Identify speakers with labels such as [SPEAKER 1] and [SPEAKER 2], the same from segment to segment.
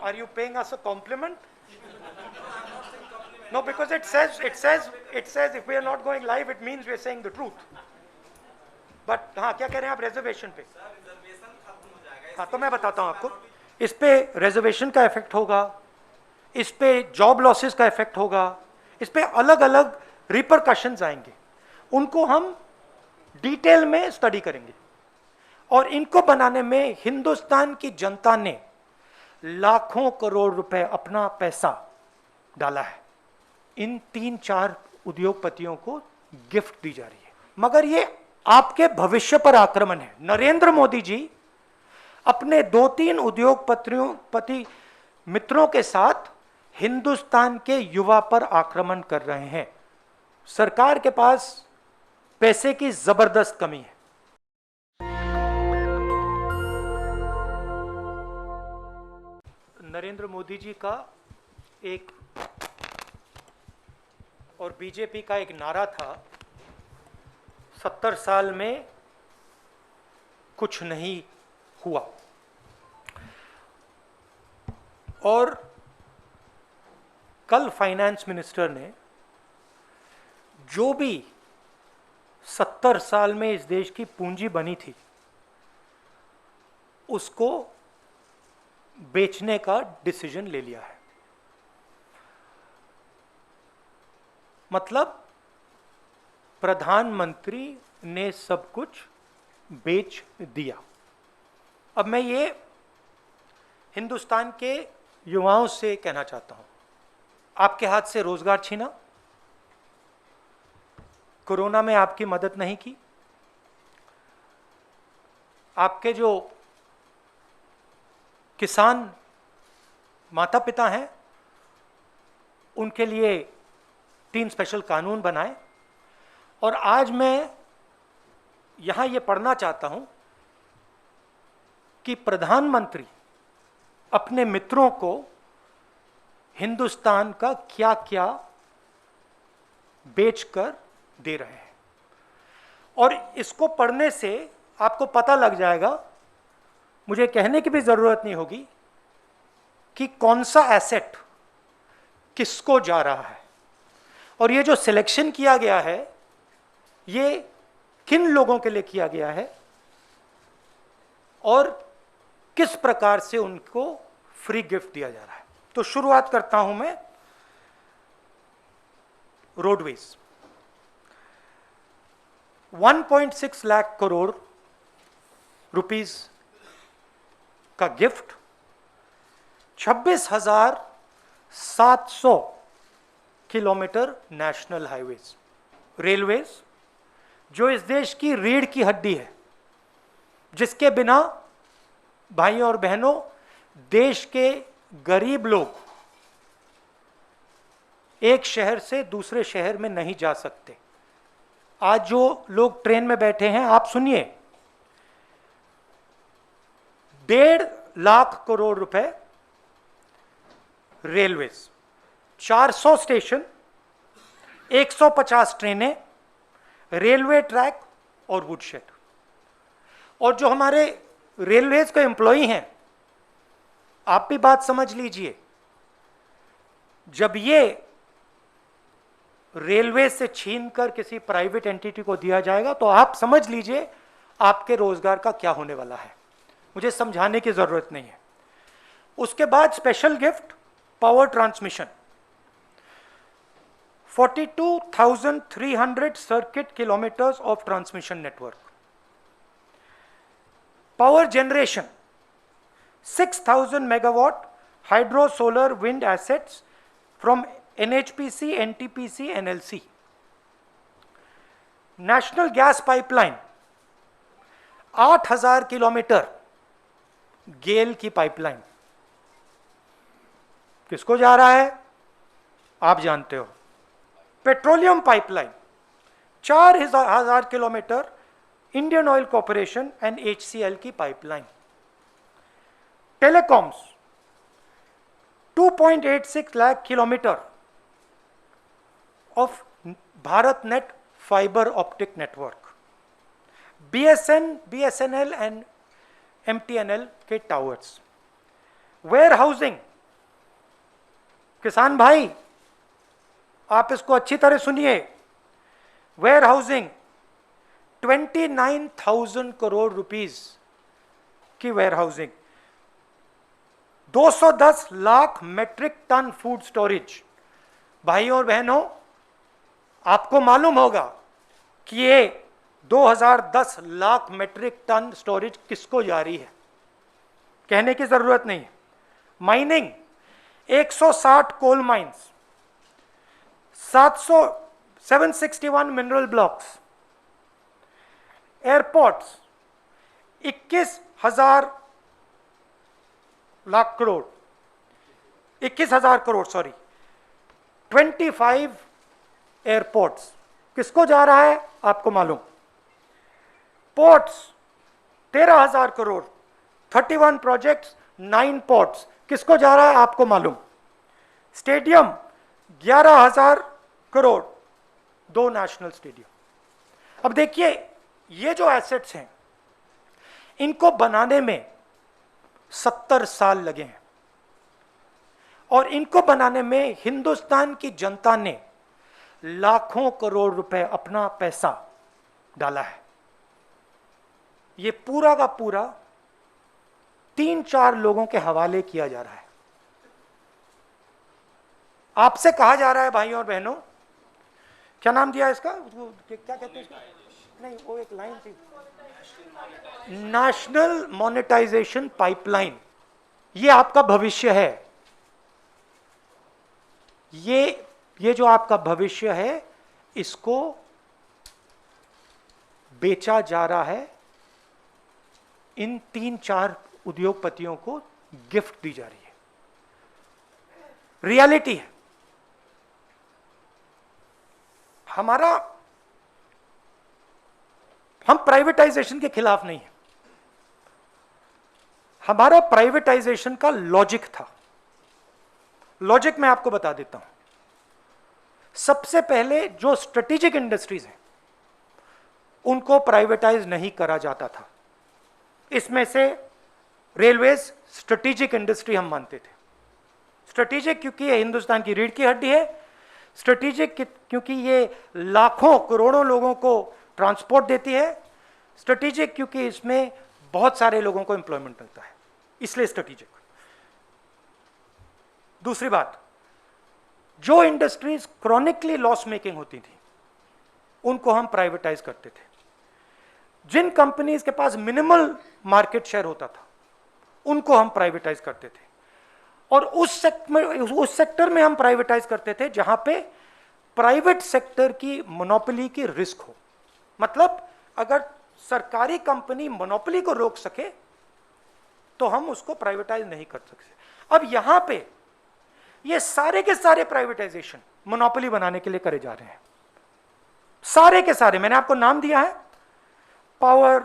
[SPEAKER 1] Are you paying us a compliment? No, because it says if we are not going live, it means we are saying the truth. But हाँ, क्या कह रहे हैं आप reservation पे? हाँ, तो मैं बताता हूँ आपको. इस पे रिजर्वेशन का इफेक्ट होगा, इस पे जॉब लॉसेस का इफेक्ट होगा, इस पे अलग अलग रिपरकशंस आएंगे. उनको हम डिटेल में स्टडी करेंगे. और इनको बनाने में हिंदुस्तान की जनता ने लाखों करोड़ रुपए अपना पैसा डाला है. इन 3-4 उद्योगपतियों को गिफ्ट दी जा रही है. मगर ये आपके भविष्य पर आक्रमण है. नरेंद्र मोदी जी अपने 2-3 उद्योगपति मित्रों के साथ हिंदुस्तान के युवा पर आक्रमण कर रहे हैं. सरकार के पास पैसे की जबरदस्त कमी है. नरेंद्र मोदी जी का एक और बीजेपी का एक नारा था, 70 साल में कुछ नहीं हुआ. और कल फाइनेंस मिनिस्टर ने जो भी 70 साल में इस देश की पूंजी बनी थी उसको बेचने का डिसीजन ले लिया है. मतलब प्रधानमंत्री ने सब कुछ बेच दिया. अब मैं ये हिंदुस्तान के युवाओं से कहना चाहता हूं, आपके हाथ से रोजगार छीना, कोरोना में आपकी मदद नहीं की, आपके जो किसान माता पिता हैं उनके लिए 3 स्पेशल कानून बनाए. और आज मैं यहां ये पढ़ना चाहता हूं कि प्रधानमंत्री अपने मित्रों को हिंदुस्तान का क्या क्या बेचकर दे रहे हैं. और इसको पढ़ने से आपको पता लग जाएगा, मुझे कहने की भी जरूरत नहीं होगी कि कौन सा एसेट किसको जा रहा है. और ये जो सिलेक्शन किया गया है ये किन लोगों के लिए किया गया है और किस प्रकार से उनको फ्री गिफ्ट दिया जा रहा है. तो शुरुआत करता हूं मैं रोडवेज. 1.6 लाख करोड़ रुपीस का gift, 26,700 kilometre national highways. Railways जो इस देश की रीढ़ की हड्डी है, जिसके बिना भाइयों और बहनों देश के गरीब लोग एक शहर से दूसरे शहर में नहीं जा सकते. आज जो लोग ट्रेन में बैठे हैं, आप सुनिए, 1.5 लाख करोड़ रुपए रेलवेज, 400 स्टेशन, 150 ट्रेनें, रेलवे ट्रैक और वुडशेड. और जो हमारे रेलवेज के एम्प्लॉई हैं, आप भी बात समझ लीजिए, जब ये रेलवे से छीनकर किसी प्राइवेट एंटिटी को दिया जाएगा तो आप समझ लीजिए आपके रोजगार का क्या होने वाला है. मुझे समझाने की जरूरत नहीं है. उसके बाद special gift power transmission, 42,300 circuit kilometres of transmission network. Power generation, 6,000 megawatt hydro solar wind assets from NHPC, NTPC, NLC. National gas pipeline, 8,000 kilometre GAIL की पाइपलाइन. किसको जा रहा है आप जानते हो. Petroleum pipeline, 4,000 kilometre Indian Oil Corporation and HCL की pipeline. Telecoms, 2.86 lakh kilometer of BharatNet fiber optic network, BSNL and MTNL के टावर्स, वेयर हाउसिंग, किसान भाई आप इसको अच्छी तरह सुनिए, वेयर हाउसिंग 29,000 करोड़ रुपीस की warehousing, 210 lakh metric ton food storage. भाइयों और बहनों, आपको मालूम होगा कि ये 2010 लाख मेट्रिक टन स्टोरेज किसको जारी है, कहने की जरूरत नहीं। Mining 160 coal mines, 761 mineral blocks, airports 21,000 lakh crore, 21,000 crore sorry, 25 airports किसको जा रहा है आपको मालूम। पोर्ट्स 13,000 करोड़, 31 प्रोजेक्ट्स, 9 पोर्ट्स किसको जा रहा है आपको मालूम। Stadium 11,000 crore, 2 national stadium. अब देखिए ये जो एसेट्स हैं इनको बनाने में 70 साल लगे हैं और इनको बनाने में हिंदुस्तान की जनता ने लाखों करोड़ रुपए अपना पैसा डाला है। ये पूरा का पूरा 3-4 लोगों के हवाले किया जा रहा है। आपसे कहा जा रहा है भाइयों और बहनों, क्या नाम दिया इसका, क्या कहते हैं इसका? नहीं, वो एक लाइन थी, नेशनल मोनेटाइजेशन पाइपलाइन। ये आपका भविष्य है, ये जो आपका भविष्य है इसको बेचा जा रहा है, इन 3-4 उद्योगपतियों को गिफ्ट दी जा रही है। रियलिटी है। हम प्राइवेटाइजेशन के खिलाफ नहीं है, हमारा प्राइवेटाइजेशन का लॉजिक था। लॉजिक मैं आपको बता देता हूं। सबसे पहले जो स्ट्रेटेजिक इंडस्ट्रीज हैं उनको प्राइवेटाइज नहीं करा जाता था। इसमें से रेलवेज स्ट्रेटेजिक इंडस्ट्री हम मानते थे। स्ट्रेटेजिक क्योंकि ये हिंदुस्तान की रीढ़ की हड्डी है, स्ट्रेटेजिक क्योंकि ये लाखों करोड़ों लोगों को ट्रांसपोर्ट देती है, स्ट्रेटेजिक क्योंकि इसमें बहुत सारे लोगों को एम्प्लॉयमेंट मिलता है, इसलिए स्ट्रेटेजिक। दूसरी बात, जो इंडस्ट्रीज क्रॉनिकली लॉस मेकिंग होती थी उनको हम प्राइवेटाइज करते थे। जिन कंपनीज के पास मिनिमल मार्केट शेयर होता था उनको हम प्राइवेटाइज करते थे, और उस सेक्टर में हम प्राइवेटाइज करते थे जहां पे प्राइवेट सेक्टर की मोनोपोली की रिस्क हो। मतलब अगर सरकारी कंपनी मोनोपोली को रोक सके तो हम उसको प्राइवेटाइज नहीं कर सकते। अब यहां पे ये सारे के सारे प्राइवेटाइजेशन मोनोपोली बनाने के लिए करे जा रहे हैं, सारे के सारे। मैंने आपको नाम दिया है, power,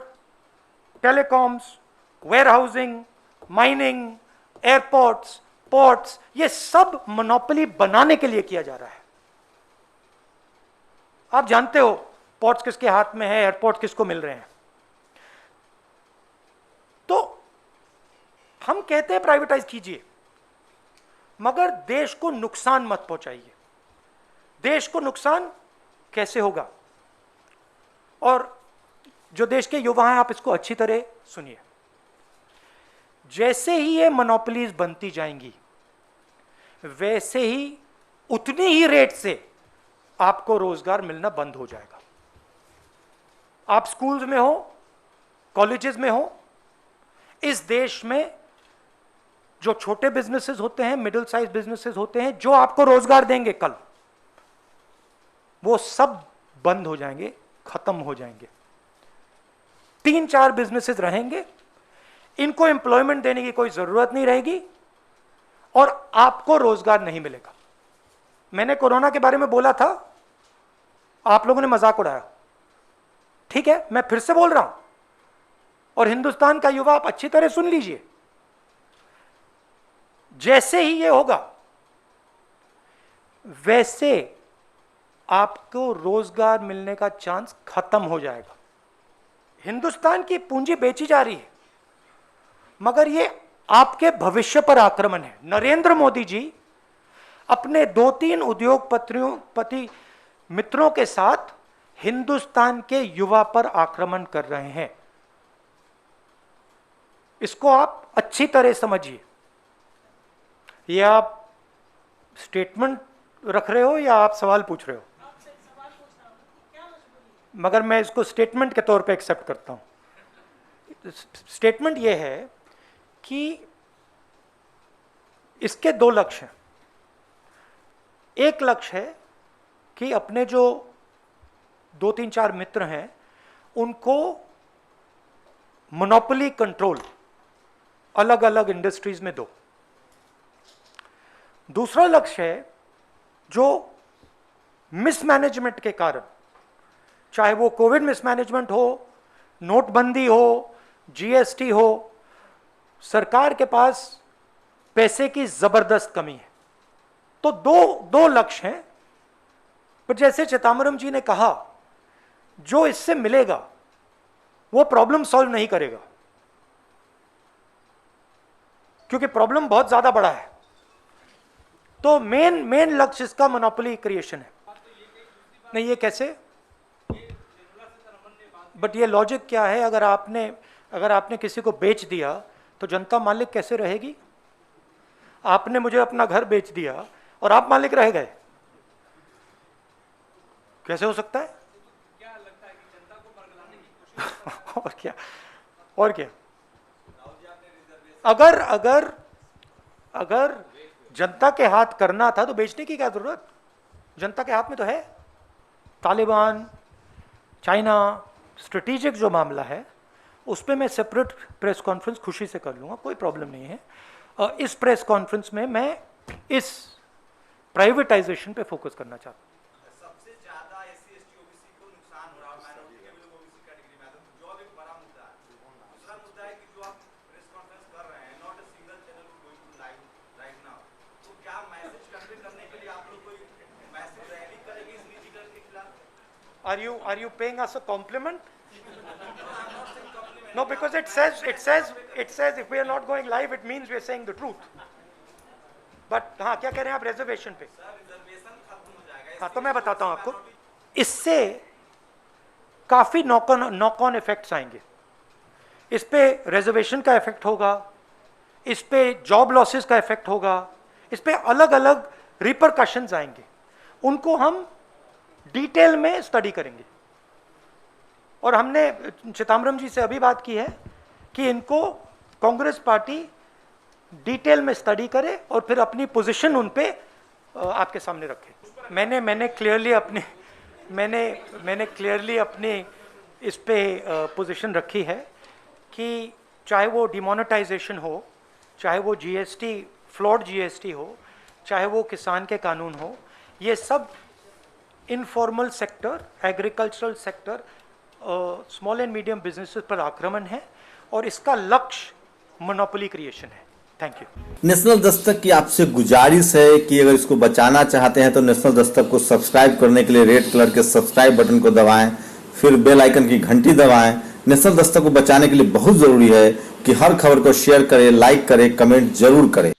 [SPEAKER 1] telecoms, warehousing, mining, airports, ports, ये सब मोनोपोली बनाने के लिए किया जा रहा है। आप जानते हो पोर्ट्स किसके हाथ में है, एयरपोर्ट किसको मिल रहे हैं। तो हम कहते हैं प्राइवेटाइज कीजिए, मगर देश को नुकसान मत पहुंचाइए। देश को नुकसान कैसे होगा? और जो देश के युवा हैं आप इसको अच्छी तरह सुनिए। जैसे ही ये मोनोपोलीज बनती जाएंगी वैसे ही उतनी ही रेट से आपको रोजगार मिलना बंद हो जाएगा। आप स्कूल्स में हो, कॉलेजेस में हो, इस देश में जो छोटे बिजनेसेस होते हैं, मिडिल साइज बिजनेसेस होते हैं, जो आपको रोजगार देंगे कल, वो सब बंद हो जाएंगे, खत्म हो जाएंगे। 3-4 बिजनेसेस रहेंगे, इनको एम्प्लॉयमेंट देने की कोई जरूरत नहीं रहेगी और आपको रोजगार नहीं मिलेगा। मैंने कोरोना के बारे में बोला था, आप लोगों ने मजाक उड़ाया, ठीक है, मैं फिर से बोल रहा हूं, और हिंदुस्तान का युवा आप अच्छी तरह सुन लीजिए। जैसे ही ये होगा वैसे आपको रोजगार मिलने का चांस खत्म हो जाएगा। हिंदुस्तान की पूंजी बेची जा रही है, मगर ये आपके भविष्य पर आक्रमण है। नरेंद्र मोदी जी अपने 2-3 उद्योगपति मित्रों के साथ हिंदुस्तान के युवा पर आक्रमण कर रहे हैं। इसको आप अच्छी तरह समझिए। ये आप स्टेटमेंट रख रहे हो या आप सवाल पूछ रहे हो? मगर मैं इसको स्टेटमेंट के तौर पे एक्सेप्ट करता हूं। स्टेटमेंट ये है कि इसके 2 लक्ष्य हैं। एक लक्ष्य है कि अपने जो 2-3-4 मित्र हैं उनको मोनोपोली कंट्रोल अलग अलग इंडस्ट्रीज में दो। दूसरा लक्ष्य है जो मिसमैनेजमेंट के कारण, चाहे वो कोविड मिसमैनेजमेंट हो, नोटबंदी हो, जीएसटी हो, सरकार के पास पैसे की जबरदस्त कमी है। तो दो लक्ष्य हैं। पर जैसे चिदम्बरम जी ने कहा, जो इससे मिलेगा वो प्रॉब्लम सॉल्व नहीं करेगा, क्योंकि प्रॉब्लम बहुत ज्यादा बड़ा है। तो मेन लक्ष्य इसका मोनोपोली क्रिएशन है। नहीं, ये कैसे? बट ये लॉजिक क्या है? अगर आपने किसी को बेच दिया तो जनता मालिक कैसे रहेगी? आपने मुझे अपना घर बेच दिया और आप मालिक रह गए, कैसे हो सकता है? क्या लगता है कि जनता को बरगलाने की कोशिश और क्या अगर जनता के हाथ करना था तो बेचने की क्या जरूरत? जनता के हाथ में तो है। तालिबान, चाइना, स्ट्रेटेजिक जो मामला है उस पर मैं सेपरेट प्रेस कॉन्फ्रेंस खुशी से कर लूँगा, कोई प्रॉब्लम नहीं है। इस प्रेस कॉन्फ्रेंस में मैं इस प्राइवेटाइजेशन पे फोकस करना चाहता हूँ।
[SPEAKER 2] सबसे ज्यादा एससी एसटी ओबीसी को नुकसान हो रहा है, माइनॉरिटी के भी लोग ओबीसी कैटेगरी में आते हैं, जो अब एक बड़ा मुद्दा है। दूसरा मुद्दा है कि जो आप प्रेस कॉन्फ्रेंस कर रहे हैं, not a single channel going to live right now, तो क्या मैसेज कन्वे करने के लिए आप लोग कोई मैसेज रैली करेंगे इस निजीकरण के खिलाफ?
[SPEAKER 1] Are you paying us a compliment? No, because it says if we are not going live, it means we are saying the truth. But हाँ, क्या कह रहे हैं आप रिजर्वेशन पे? हाँ, तो मैं बताता हूँ आपको। इससे काफी नॉक ऑन इफेक्ट्स आएंगे। इस पे रिजर्वेशन का इफेक्ट होगा, इस पे जॉब लॉसेस का इफेक्ट होगा, इस पे अलग अलग रिपरकशंस आएंगे। उनको हम डिटेल में स्टडी करेंगे। और हमने चिदम्बरम जी से अभी बात की है कि इनको कांग्रेस पार्टी डिटेल में स्टडी करे और फिर अपनी पोजीशन उन पे आपके सामने रखे। मैंने क्लियरली अपनी इस पे पोजीशन रखी है कि चाहे वो डिमोनेटाइजेशन हो, चाहे वो जीएसटी, फ्लॉड जीएसटी हो, चाहे वो किसान के कानून हो, ये सब informal sector, agricultural sector, small and medium businesses पर आक्रमण है और इसका लक्ष्य मोनोपोली क्रिएशन है। Thank you.
[SPEAKER 3] नेशनल दस्तक की आपसे गुजारिश है कि अगर इसको बचाना चाहते हैं तो नेशनल दस्तक को सब्सक्राइब करने के लिए रेड कलर के सब्सक्राइब बटन को दबाएं, फिर बेल आइकन की घंटी दबाएं। नेशनल दस्तक को बचाने के लिए बहुत जरूरी है कि हर खबर को शेयर करें, लाइक करें, कमेंट जरूर करें।